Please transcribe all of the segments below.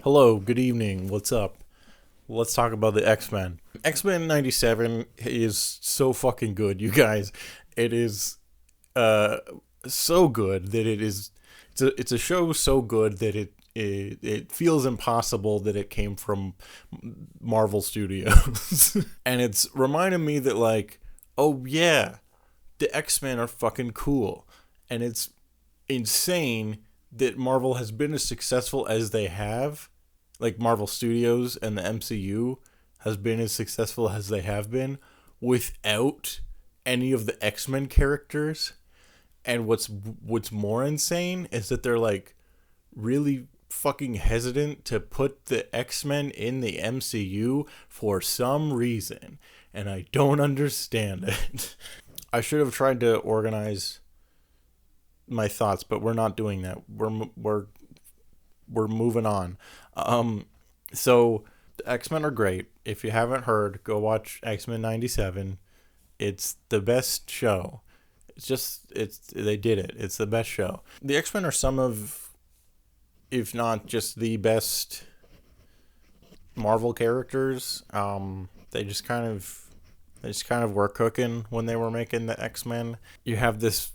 Hello, good evening, what's up? Let's talk about the X-Men. X-Men 97 is so fucking good, you guys. It is uh so good that it's a show so good that it feels impossible that it came from Marvel Studios. And it's reminded me that, like, oh yeah, the X-Men are fucking cool. And it's insane that Marvel has been as successful as they have, like Marvel Studios and the MCU has been as successful as they have been without any of the X-Men characters. And what's more insane is that they're like really fucking hesitant to put the X-Men in the MCU for some reason, and I don't understand it. I should have tried to organize my thoughts, but we're not doing that. We're moving on. So the X-Men are great. If you haven't heard, go watch X-Men 97. It's the best show. They did it. It's the best show. The X-Men are some of, if not just the best Marvel characters. They just kind of were cooking when they were making the X-Men. You have this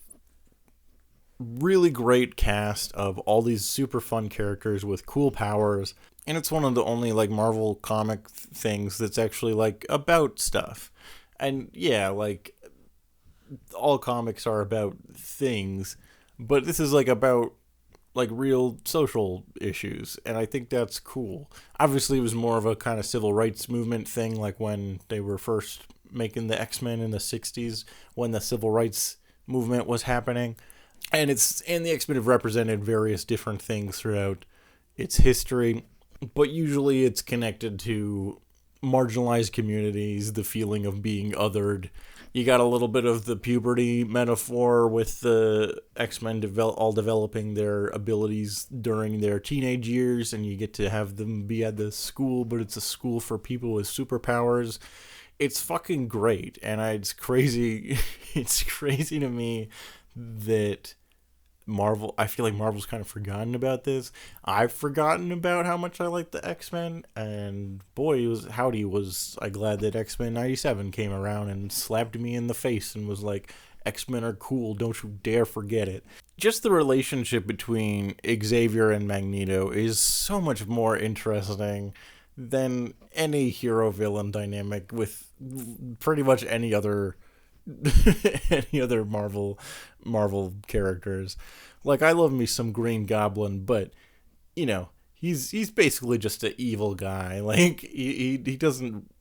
really great cast of all these super fun characters with cool powers, and it's one of the only like Marvel comic things that's actually like about stuff. And yeah, like all comics are about things, but this is like about like real social issues, and I think that's cool. Obviously it was more of a kind of civil rights movement thing, like when they were first making the X-Men in the 60s, when the civil rights movement was happening. And the X-Men have represented various different things throughout its history, but usually it's connected to marginalized communities, the feeling of being othered. You got a little bit of the puberty metaphor with the X-Men all developing their abilities during their teenage years, and you get to have them be at the school, but it's a school for people with superpowers. It's fucking great, and it's crazy. It's crazy to me that I feel like Marvel's kind of forgotten about this. I've forgotten about how much I like the X-Men, and boy, was I glad that X-Men 97 came around and slapped me in the face and was like, X-Men are cool, don't you dare forget it. Just the relationship between Xavier and Magneto is so much more interesting than any hero-villain dynamic with pretty much any other Marvel characters. Like, I love me some Green Goblin, but you know, he's basically just an evil guy. Like, he doesn't,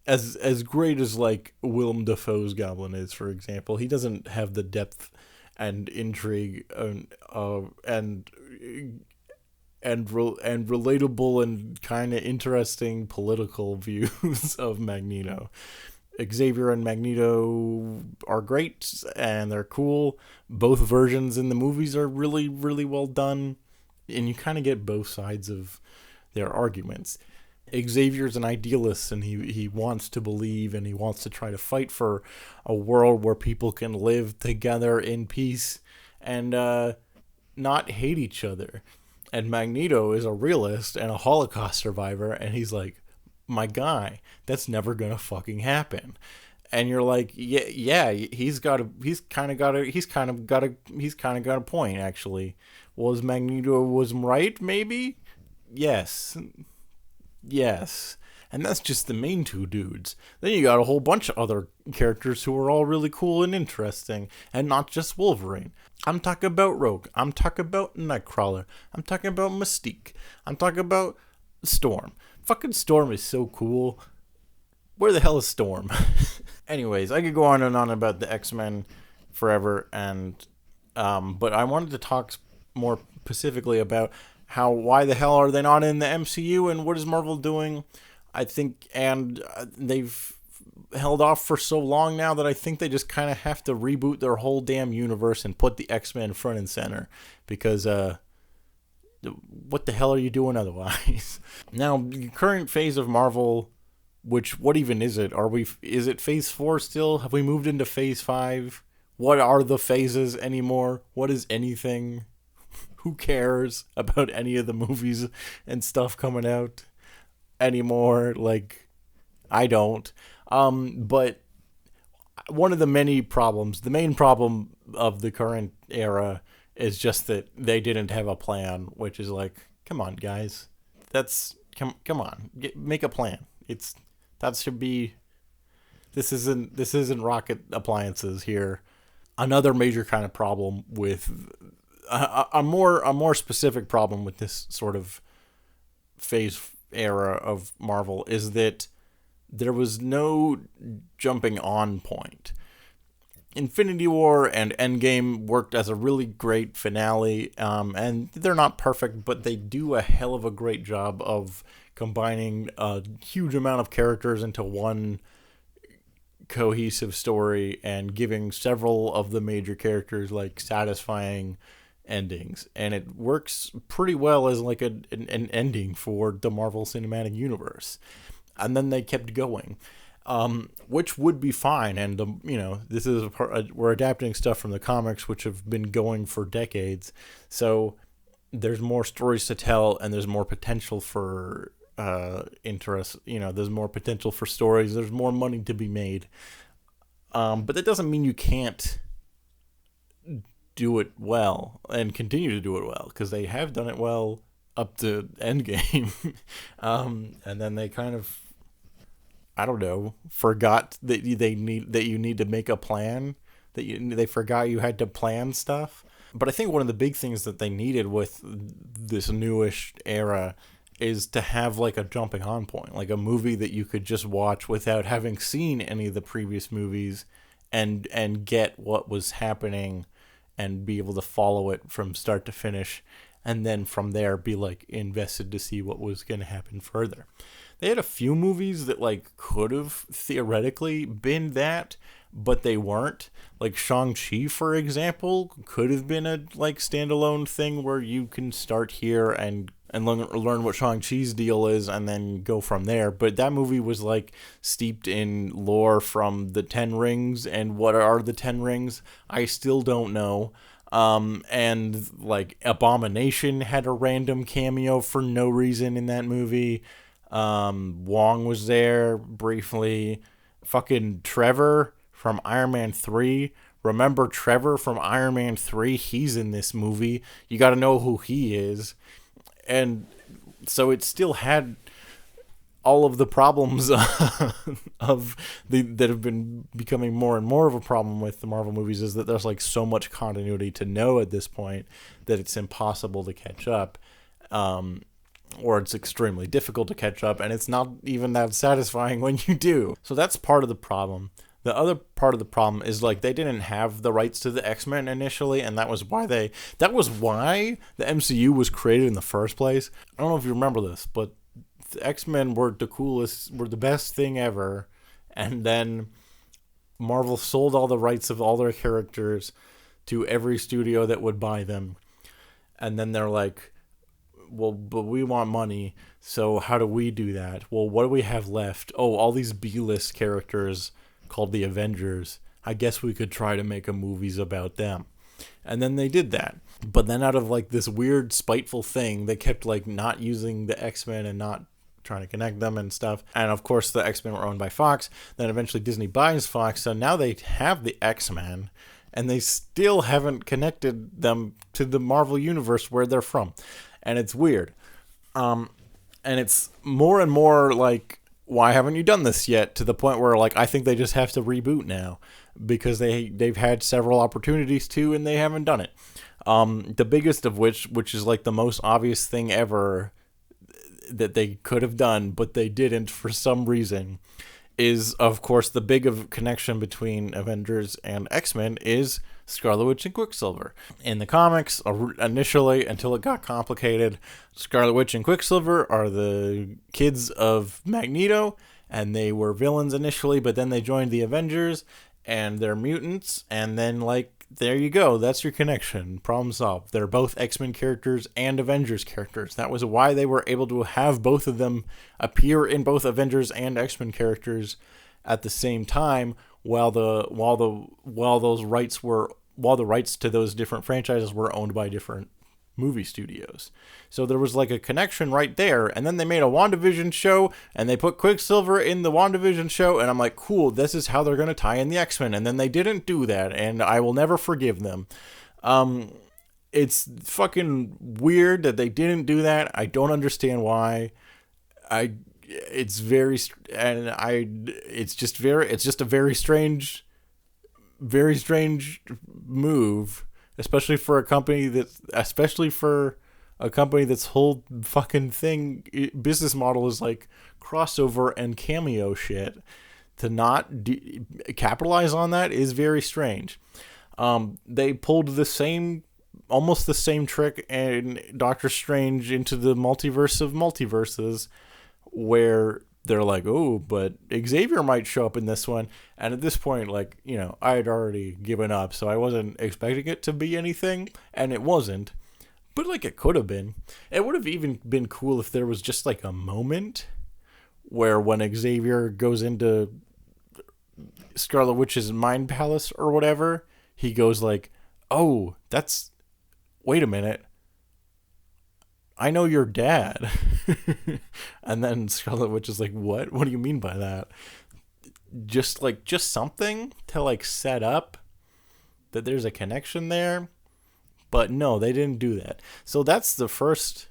as great as like Willem Dafoe's Goblin is, for example, he doesn't have the depth and intrigue and relatable and kind of interesting political views of Magneto. Xavier and Magneto are great, and they're cool. Both versions in the movies are really, really well done, and you kind of get both sides of their arguments. Xavier's an idealist, and he wants to believe, and he wants to try to fight for a world where people can live together in peace and not hate each other. And Magneto is a realist and a Holocaust survivor, and he's like, my guy, that's never gonna fucking happen. And you're like, yeah, he's kind of got a point, actually. Was Magneto right? Maybe. Yes. And that's just the main two dudes. Then you got a whole bunch of other characters who are all really cool and interesting, and not just Wolverine. I'm talking about Rogue. I'm talking about Nightcrawler. I'm talking about Mystique. I'm talking about Storm. Fucking Storm is so cool. Where the hell is Storm? Anyways, I could go on and on about the X-Men forever, and but I wanted to talk more specifically about why the hell are they not in the MCU, and what is Marvel doing? I think, and they've held off for so long now that I think they just kind of have to reboot their whole damn universe and put the X-Men front and center, because what the hell are you doing otherwise? Now, the current phase of Marvel, what even is it? Is it phase 4 still? Have we moved into phase 5? What are the phases anymore? What is anything? who cares about any of the movies and stuff coming out anymore? Like, I don't. But one of the many problems, the main problem of the current era is just that they didn't have a plan, which is like, come on, guys. Come on. Make a plan. That should be this isn't rocket appliances here. Another major kind of problem with a more specific problem with this sort of phase era of Marvel is that there was no jumping on point. Infinity War and Endgame worked as a really great finale, and they're not perfect, but they do a hell of a great job of combining a huge amount of characters into one cohesive story and giving several of the major characters like satisfying endings, and it works pretty well as like an ending for the Marvel Cinematic Universe. And then they kept going, which would be fine. And this is we're adapting stuff from the comics, which have been going for decades. So there's more stories to tell, and there's more potential for interest. There's more potential for stories. There's more money to be made. But that doesn't mean you can't do it well and continue to do it well, because they have done it well up to Endgame. And then they kind of, I don't know, forgot that you need to make a plan, they forgot you had to plan stuff. But I think one of the big things that they needed with this newish era is to have like a jumping on point, like a movie that you could just watch without having seen any of the previous movies, and get what was happening and be able to follow it from start to finish, and then from there be like invested to see what was going to happen further. They had a few movies that like could have theoretically been that, but they weren't. Like Shang-Chi, for example, could have been a like standalone thing where you can start here and learn what Shang-Chi's deal is and then go from there. But that movie was like steeped in lore from the Ten Rings, and what are the Ten Rings? I still don't know. And like Abomination had a random cameo for no reason in that movie. Wong was there briefly. Fucking Trevor from Iron Man 3. Remember Trevor from Iron Man 3? He's in this movie. You got to know who he is. And so it still had all of the problems that have been becoming more and more of a problem with the Marvel movies, is that there's like so much continuity to know at this point that it's impossible to catch up, or it's extremely difficult to catch up, and it's not even that satisfying when you do. So that's part of the problem. The other part of the problem is like they didn't have the rights to the X-Men initially, and that was why the MCU was created in the first place. I don't know if you remember this, but the X-Men were the best thing ever, and then Marvel sold all the rights of all their characters to every studio that would buy them. And then they're like, well, but we want money, so how do we do that? Well, what do we have left? Oh, all these B-list characters called the Avengers. I guess we could try to make movies about them. And then they did that. But then out of like this weird spiteful thing, they kept like not using the X-Men and not trying to connect them and stuff. And of course the X-Men were owned by Fox. Then eventually Disney buys Fox, so now they have the X-Men, and they still haven't connected them to the Marvel universe where they're from. And it's weird. And it's more and more like, why haven't you done this yet? To the point where like I think they just have to reboot now, because they've had several opportunities to, and they haven't done it. The biggest of which is like the most obvious thing ever that they could have done, but they didn't for some reason, is of course the big connection between Avengers and X-Men is Scarlet Witch and Quicksilver. In the comics, initially, until it got complicated, Scarlet Witch and Quicksilver are the kids of Magneto, and they were villains initially, but then they joined the Avengers, and they're mutants, and then, like, there you go. That's your connection. Problem solved. They're both X-Men characters and Avengers characters. That was why they were able to have both of them appear in both Avengers and X-Men characters at the same time, while the rights to those different franchises were owned by different movie studios. So there was like a connection right there. And then they made a WandaVision show and they put Quicksilver in the WandaVision show. And I'm like, cool, this is how they're going to tie in the X-Men. And then they didn't do that. And I will never forgive them. It's fucking weird that they didn't do that. I don't understand why. It's just a very strange move, especially for a company that's whole fucking business model is like crossover and cameo shit. To not capitalize on that is very strange. They pulled almost the same trick in Doctor Strange into the multiverse of multiverses, where they're like, oh, but Xavier might show up in this one. And at this point, like, you know, I had already given up, so I wasn't expecting it to be anything, and it wasn't. But, like, it could have been. It would have even been cool if there was just, like, a moment where when Xavier goes into Scarlet Witch's mind palace or whatever, he goes like, oh, wait a minute. I know your dad. And then Scarlet Witch is like, what? What do you mean by that? Just something to like set up that there's a connection there. But no, they didn't do that. So that's the first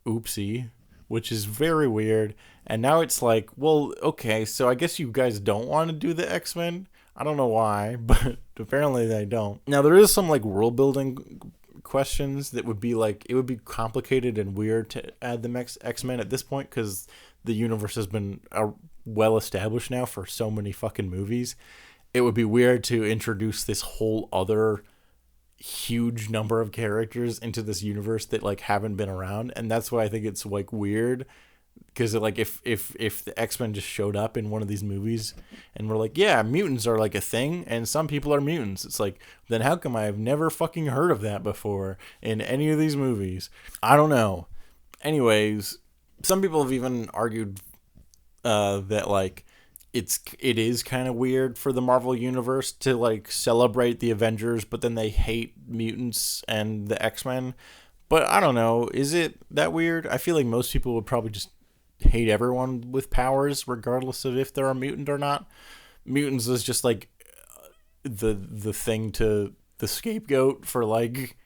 oopsie, which is very weird. And now it's like, well, okay, so I guess you guys don't want to do the X-Men. I don't know why, but apparently they don't. Now there is some like world building questions that would be like, it would be complicated and weird to add the X-Men at this point, because the universe has been well established now for so many fucking movies. It would be weird to introduce this whole other huge number of characters into this universe that like haven't been around, and that's why I think it's like weird, because like if the X-Men just showed up in one of these movies and we're like, yeah, mutants are like a thing and some people are mutants, it's like, then how come I've never fucking heard of that before in any of these movies? I don't know. Anyways, some people have even argued that like it is kind of weird for the Marvel universe to like celebrate the Avengers, but then they hate mutants and the X-Men. But I don't know, is it that weird? I feel like most people would probably just hate everyone with powers, regardless of if they're a mutant or not. Mutants is just like the thing to the scapegoat for like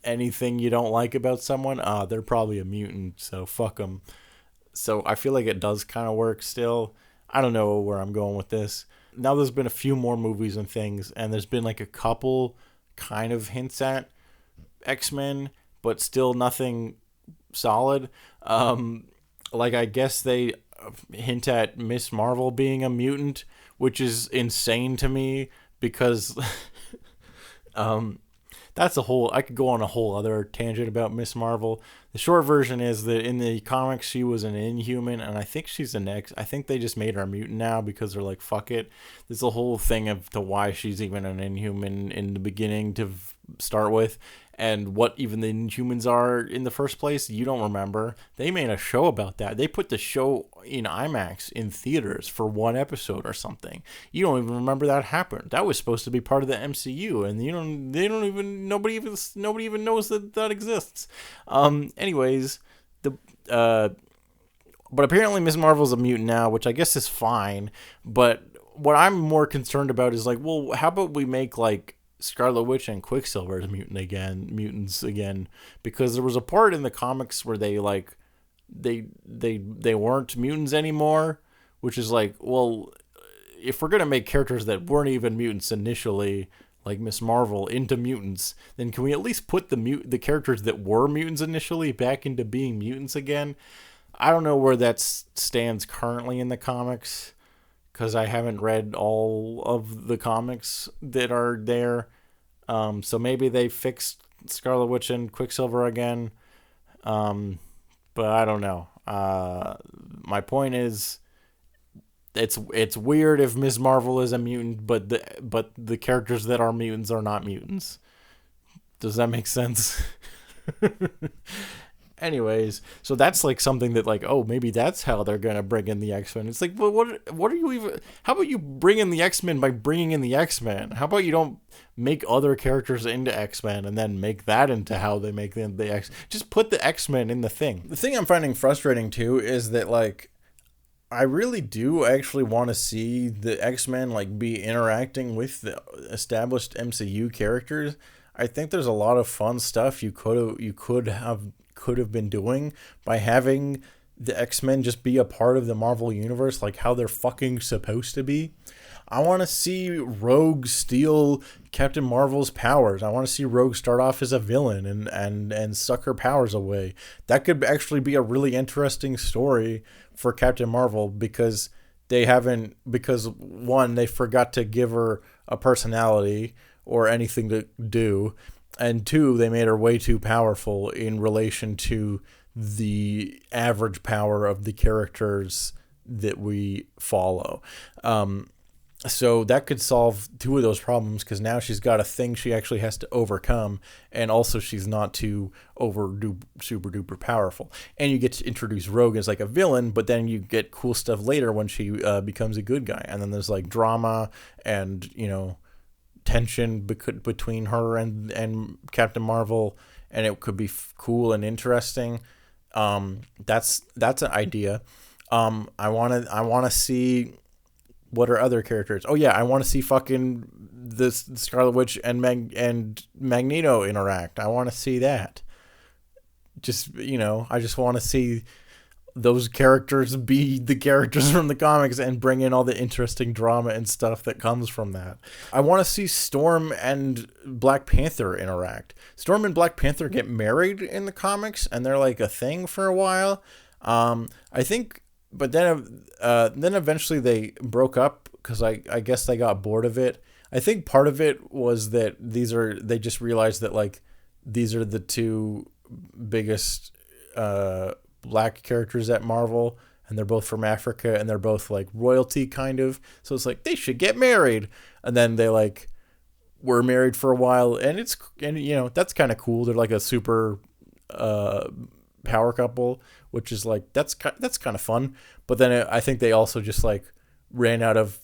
anything you don't like about someone. They're probably a mutant, so fuck them. So I feel like it does kind of work still. I don't know where I'm going with this. Now there's been a few more movies and things, and there's been like a couple kind of hints at X-Men, but still nothing solid. Like I guess they hint at Miss Marvel being a mutant, which is insane to me because that's I could go on a whole other tangent about Miss Marvel. The short version is that in the comics she was an Inhuman, and I think she's an X. I think they just made her a mutant now because they're like, fuck it. There's a whole thing of to why she's even an Inhuman in the beginning to start with, and what even the Inhumans are in the first place, you don't remember. They made a show about that. They put the show in IMAX in theaters for one episode or something. You don't even remember that happened. That was supposed to be part of the MCU, and nobody even knows that exists. Anyways, but apparently Ms. Marvel's a mutant now, which I guess is fine. But what I'm more concerned about is like, well, how about we make like Scarlet Witch and Quicksilver as mutants again, because there was a part in the comics where they like they weren't mutants anymore, which is like, well, if we're gonna make characters that weren't even mutants initially, like Miss Marvel, into mutants, then can we at least put the characters that were mutants initially back into being mutants again? I don't know where that stands currently in the comics, because I haven't read all of the comics that are there. So maybe they fixed Scarlet Witch and Quicksilver again. But I don't know. My point is, it's weird if Ms. Marvel is a mutant, but the characters that are mutants are not mutants. Does that make sense? Anyways, so that's like something that like, oh, maybe that's how they're gonna bring in the X-Men. It's like, well, what are you even? How about you bring in the X-Men by bringing in the X-Men? How about you don't make other characters into X-Men and then make that into how they make the X? Just put the X-Men in the thing. The thing I'm finding frustrating too is that like, I really do actually want to see the X-Men like be interacting with the established MCU characters. I think there's a lot of fun stuff you could have been doing by having the X-Men just be a part of the Marvel universe, like how they're fucking supposed to be. I want to see Rogue steal Captain Marvel's powers. I want to see Rogue start off as a villain and suck her powers away. That could actually be a really interesting story for Captain Marvel because one, they forgot to give her a personality or anything to do, and two, they made her way too powerful in relation to the average power of the characters that we follow. So that could solve two of those problems because now she's got a thing she actually has to overcome, and also she's not too super duper powerful. And you get to introduce Rogue as like a villain, but then you get cool stuff later when she becomes a good guy. And then there's like drama and, tension between her and Captain Marvel, and it could be cool and interesting. That's an idea. I want to see what are other characters. Oh yeah, I want to see fucking the Scarlet Witch and Magneto interact. I want to see that. Just I just want to see those characters be the characters from the comics and bring in all the interesting drama and stuff that comes from that. I want to see Storm and Black Panther interact. Storm and Black Panther get married in the comics, and they're like a thing for a while. I think, but then eventually they broke up because I guess they got bored of it. I think part of it was that they just realized that like these are the two biggest black characters at Marvel, and they're both from Africa, and they're both like royalty kind of, so it's like they should get married. And then they like were married for a while, and that's kind of cool. They're like a super power couple, which is like that's kind of fun. But then I think they also just like ran out of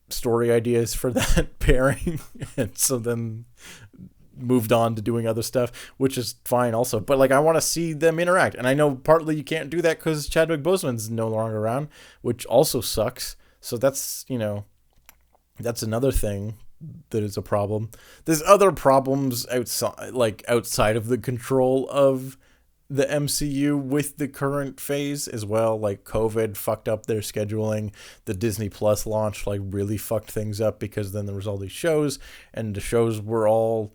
story ideas for that pairing, and so then moved on to doing other stuff, which is fine also. But like I want to see them interact, and I know partly you can't do that because Chadwick Boseman's no longer around, which also sucks. So that's that's another thing that is a problem. There's other problems outside of the control of the MCU with the current phase as well. Like COVID fucked up their scheduling. The Disney Plus launch like really fucked things up because then there was all these shows, and the shows were all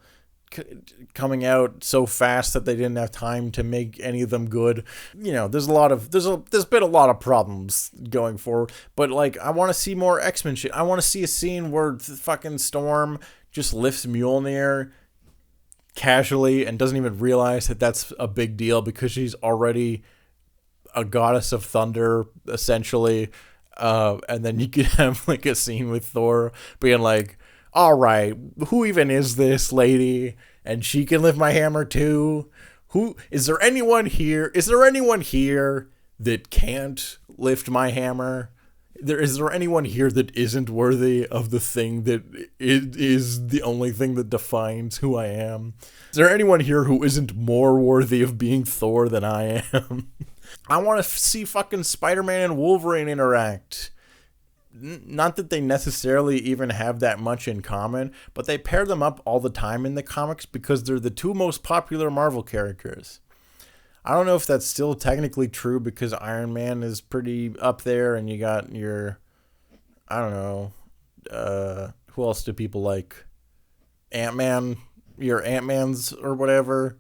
coming out so fast that they didn't have time to make any of them good. There's been a lot of problems going forward, but like I want to see more X-Men shit. I want to see a scene where fucking Storm just lifts Mjolnir casually and doesn't even realize that that's a big deal because she's already a goddess of thunder essentially. And then you could have like a scene with Thor being like, all right, who even is this lady? And she can lift my hammer too. Is there anyone here that can't lift my hammer? Is there anyone here that isn't worthy of the thing that is the only thing that defines who I am? Is there anyone here who isn't more worthy of being Thor than I am? I want to see fucking Spider-Man and Wolverine interact. Not that they necessarily even have that much in common, but they pair them up all the time in the comics because they're the two most popular Marvel characters. I don't know if that's still technically true because Iron Man is pretty up there, and you got your, I don't know, who else do people like? Ant-Man, your Ant-Mans or whatever,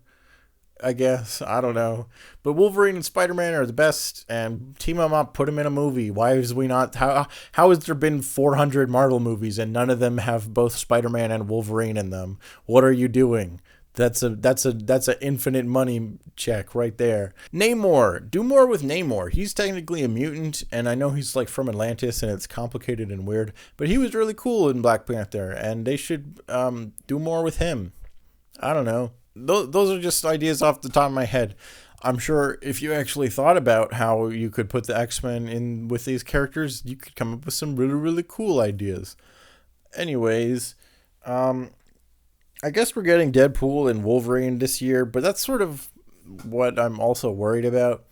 I guess. I don't know. But Wolverine and Spider-Man are the best, and team them up, put them in a movie. Why is we not? How has there been 400 Marvel movies and none of them have both Spider-Man and Wolverine in them? What are you doing? That's an infinite money check right there. Namor, do more with Namor. He's technically a mutant, and I know he's like from Atlantis, and it's complicated and weird, but he was really cool in Black Panther, and they should do more with him. I don't know. Those are just ideas off the top of my head. I'm sure if you actually thought about how you could put the X-Men in with these characters, you could come up with some really, really cool ideas. Anyways, I guess we're getting Deadpool and Wolverine this year, but that's sort of what I'm also worried about.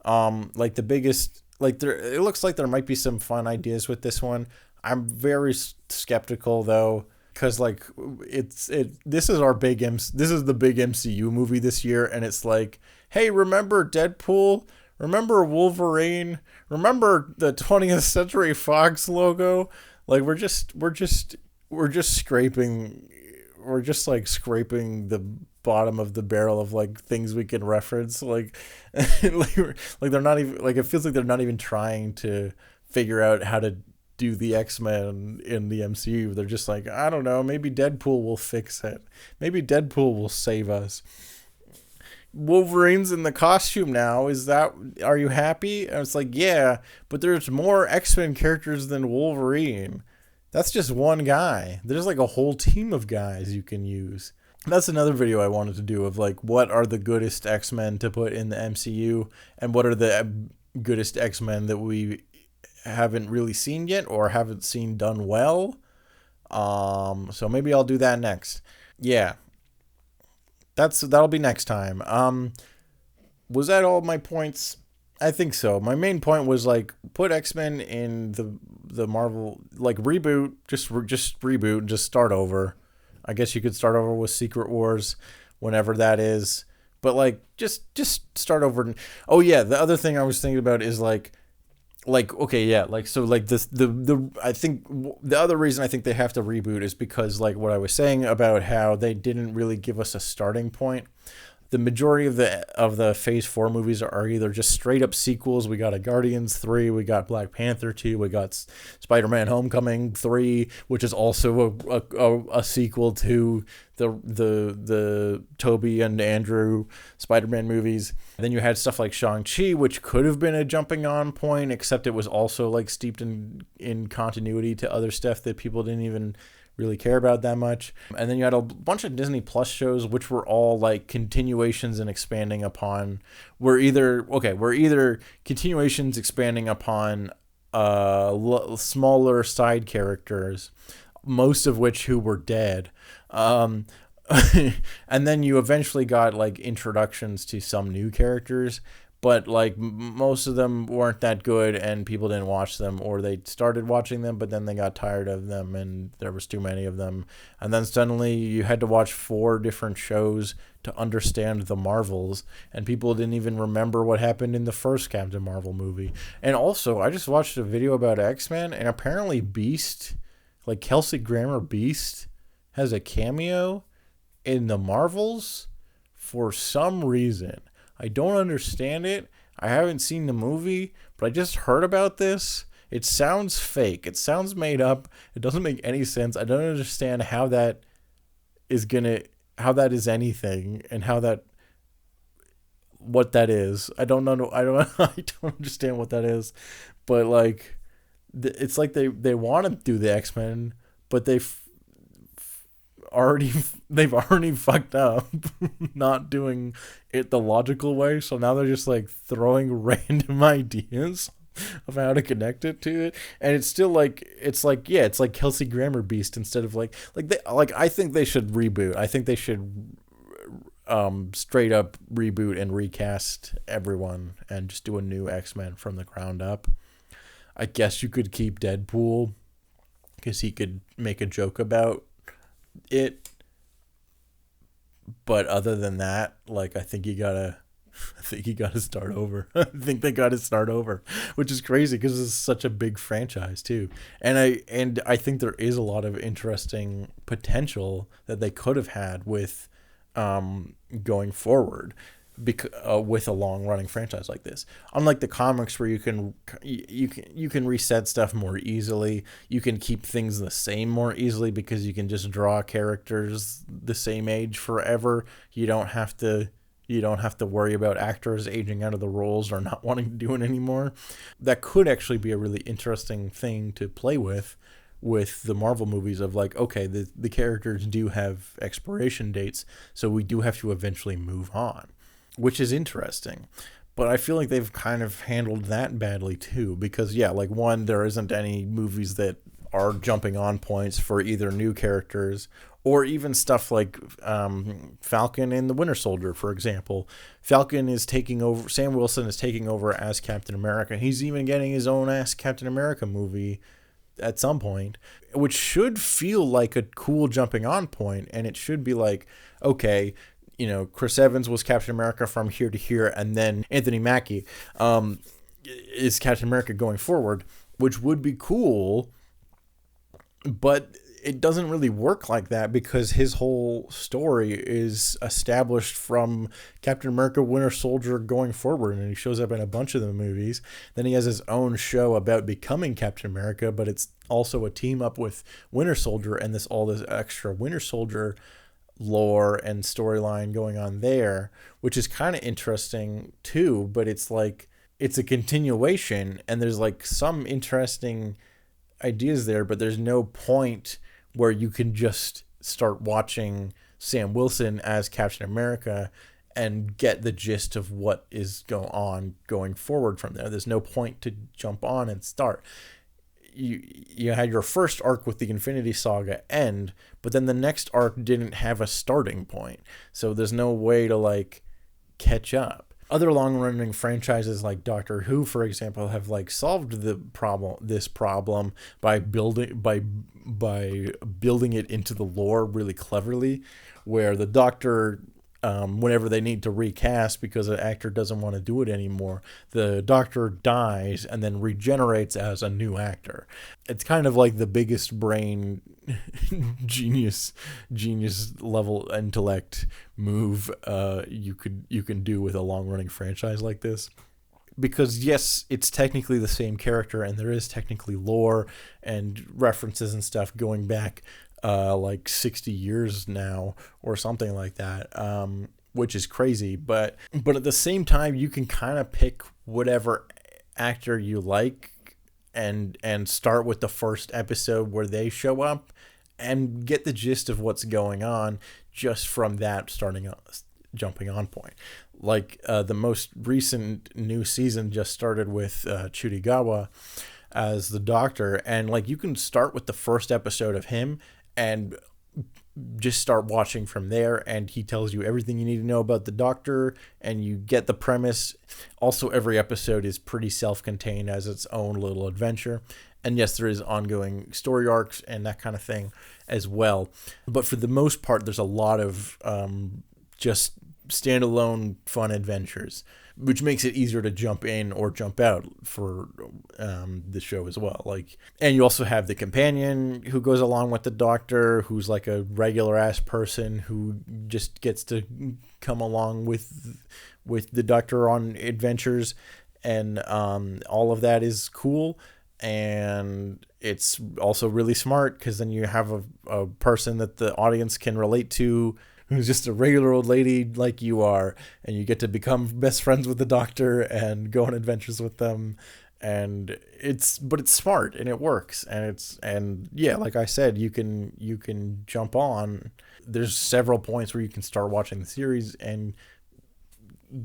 Like the biggest, like there, it looks like there might be some fun ideas with this one. I'm very skeptical though, because like this is our this is the big MCU movie this year, and it's like, hey, remember Deadpool? Remember Wolverine? Remember the 20th Century Fox logo? Like we're just scraping, we're just like scraping the bottom of the barrel of like things we can reference, like they're not even, like it feels like they're not even trying to figure out how to do the X-Men in the MCU. They're just like, I don't know, maybe Deadpool will fix it, maybe Deadpool will save us. Wolverine's in the costume now. Are you happy? And it's like, yeah, but there's more X-Men characters than Wolverine. That's just one guy. There's like a whole team of guys you can use. That's another video I wanted to do of like, what are the goodest X-Men to put in the MCU, and what are the goodest X-Men that we haven't really seen yet or haven't seen done well. So maybe I'll do that next. Yeah. That'll be next time. Was that all my points? I think so. My main point was like, put X-Men in the Marvel, like reboot, just reboot, just start over. I guess you could start over with Secret Wars, whenever that is. But like, just start over. Oh yeah, the other thing I was thinking about is like okay, yeah, like so like this the I think the other reason I think they have to reboot is because like what I was saying about how they didn't really give us a starting point. The majority of the Phase 4 movies are either just straight up sequels. We got a Guardians 3, we got Black Panther 2, we got Spider-Man Homecoming 3, which is also a sequel to the Tobey and Andrew Spider-Man movies. And then you had stuff like Shang-Chi, which could have been a jumping on point, except it was also like steeped in continuity to other stuff that people didn't even really care about that much. And then you had a bunch of Disney Plus shows which were all like continuations and expanding upon, were either continuations expanding upon smaller side characters, most of which who were dead. And then you eventually got like introductions to some new characters, but like most of them weren't that good and people didn't watch them, or they started watching them but then they got tired of them and there was too many of them, and then suddenly you had to watch 4 different shows to understand the Marvels, and people didn't even remember what happened in the first Captain Marvel movie. And also, I just watched a video about X-Men, and apparently Beast, like Kelsey Grammer Beast, has a cameo in the Marvels for some reason. I don't understand it. I haven't seen the movie, but I just heard about this. It sounds fake. It sounds made up. It doesn't make any sense. I don't understand how that is anything, and what that is. I don't know. I don't understand what that is. But like, it's like they want to do the X-Men, but they've already fucked up not doing it the logical way, so now they're just like throwing random ideas of how to connect it to it, and it's still like it's like Kelsey Grammer Beast instead of I think they should reboot. I think they should straight up reboot and recast everyone and just do a new X-Men from the ground up. I guess you could keep Deadpool because he could make a joke about it, but other than that, like, I think you gotta start over. I think they gotta start over, which is crazy because it's such a big franchise too. And I think there is a lot of interesting potential that they could have had with going forward, with a long running franchise like this. Unlike the comics where you can reset stuff more easily, you can keep things the same more easily because you can just draw characters the same age forever. You don't have to worry about actors aging out of the roles or not wanting to do it anymore. That could actually be a really interesting thing to play with the Marvel movies of like, okay, the characters do have expiration dates, so we do have to eventually move on. which is interesting. But I feel like they've kind of handled that badly too, because yeah, like one, there isn't any movies that are jumping on points for either new characters or even stuff like Falcon and the Winter Soldier, for example. Falcon is taking over, Sam Wilson is taking over as Captain America. He's even getting his own ass Captain America movie at some point, which should feel like a cool jumping on point, and it should be like, okay, you know, Chris Evans was Captain America from here to here, and then Anthony Mackie is Captain America going forward, which would be cool, but it doesn't really work like that because his whole story is established from Captain America Winter Soldier going forward, and he shows up in a bunch of the movies. Then he has his own show about becoming Captain America, but it's also a team up with Winter Soldier and all this extra Winter Soldier lore and storyline going on there, which is kind of interesting too, but it's like it's a continuation and there's like some interesting ideas there, but there's no point where you can just start watching Sam Wilson as Captain America and get the gist of what is going forward from there. There's no point to jump on and start. You had your first arc with the Infinity Saga end, but then the next arc didn't have a starting point. So there's no way to like catch up. Other long-running franchises like Doctor Who, for example, have like solved this problem by building it into the lore really cleverly, where the Doctor, whenever they need to recast because an actor doesn't want to do it anymore, the Doctor dies and then regenerates as a new actor. It's kind of like the biggest brain genius level intellect move you can do with a long-running franchise like this. Because yes, it's technically the same character and there is technically lore and references and stuff going back like 60 years now or something like that, which is crazy. But at the same time, you can kind of pick whatever actor you like and start with the first episode where they show up and get the gist of what's going on just from that jumping on point. Like the most recent new season just started with Chudigawa as the Doctor, and like you can start with the first episode of him and just start watching from there, and he tells you everything you need to know about the Doctor and you get the premise. Also, every episode is pretty self-contained as its own little adventure, and yes, there is ongoing story arcs and that kind of thing as well, but for the most part there's a lot of just standalone fun adventures, which makes it easier to jump in or jump out for the show as well. Like, and you also have the companion who goes along with the Doctor, who's like a regular ass person who just gets to come along with the Doctor on adventures, and all of that is cool. And it's also really smart because then you have a person that the audience can relate to, who's just a regular old lady like you are, and you get to become best friends with the Doctor and go on adventures with them. And it's smart and it works, and yeah, like I said, you can jump on. There's several points where you can start watching the series and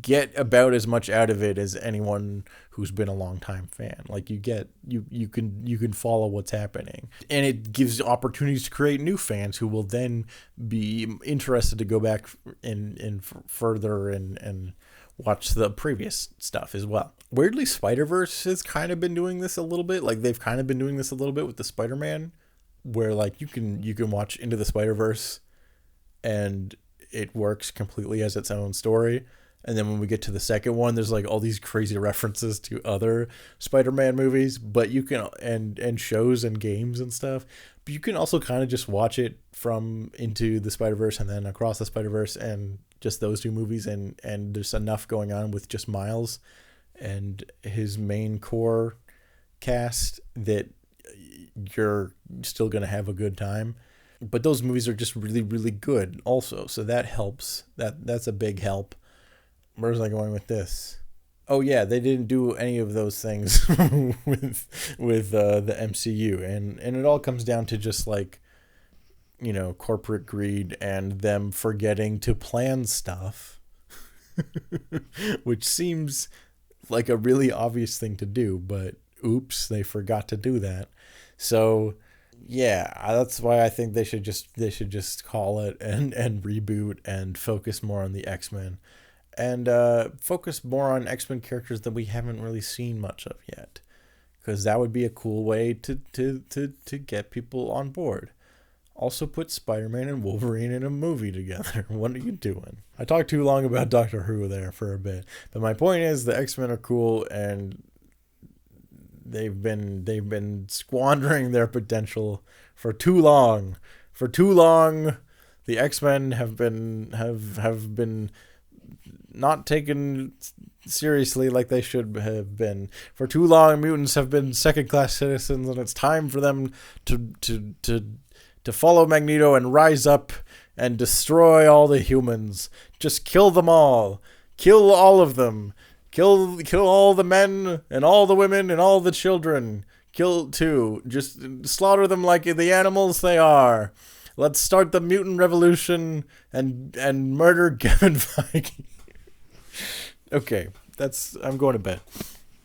get about as much out of it as anyone who's been a long time fan. Like you can follow what's happening, and it gives opportunities to create new fans who will then be interested to go back and further and watch the previous stuff as well. Weirdly, Spider-Verse has kind of been doing this a little bit. Like they've kind of been doing this a little bit with the Spider-Man, where like you can watch Into the Spider-Verse and it works completely as its own story. And then when we get to the second one, there's like all these crazy references to other Spider-Man movies, but you can, and shows and games and stuff, but you can also kind of just watch it from Into the Spider-Verse and then Across the Spider-Verse and just those two movies. And there's enough going on with just Miles and his main core cast that you're still going to have a good time. But those movies are just really, really good also. So that helps. That's a big help. Where's I going with this? Oh yeah, they didn't do any of those things with the MCU, and it all comes down to just like, you know, corporate greed and them forgetting to plan stuff. which seems like a really obvious thing to do, but oops, they forgot to do that. So yeah, that's why I think they should just call it and reboot and focus more on the X-Men and focus more on X-Men characters that we haven't really seen much of yet, because that would be a cool way to get people on board. Also put Spider-Man and Wolverine in a movie together. What are you doing? I talked too long about Doctor Who there for a bit, but my point is the X-Men are cool, and they've been squandering their potential for too long. For too long, the X-Men have been not taken seriously like they should have been. For too long, mutants have been second-class citizens, and it's time for them to follow Magneto and rise up and destroy all the humans. Just kill them all. Kill all of them. Kill all the men and all the women and all the children. Kill too. Just slaughter them like the animals they are. Let's start the mutant revolution and murder Kevin Feige. Okay, I'm going to bed.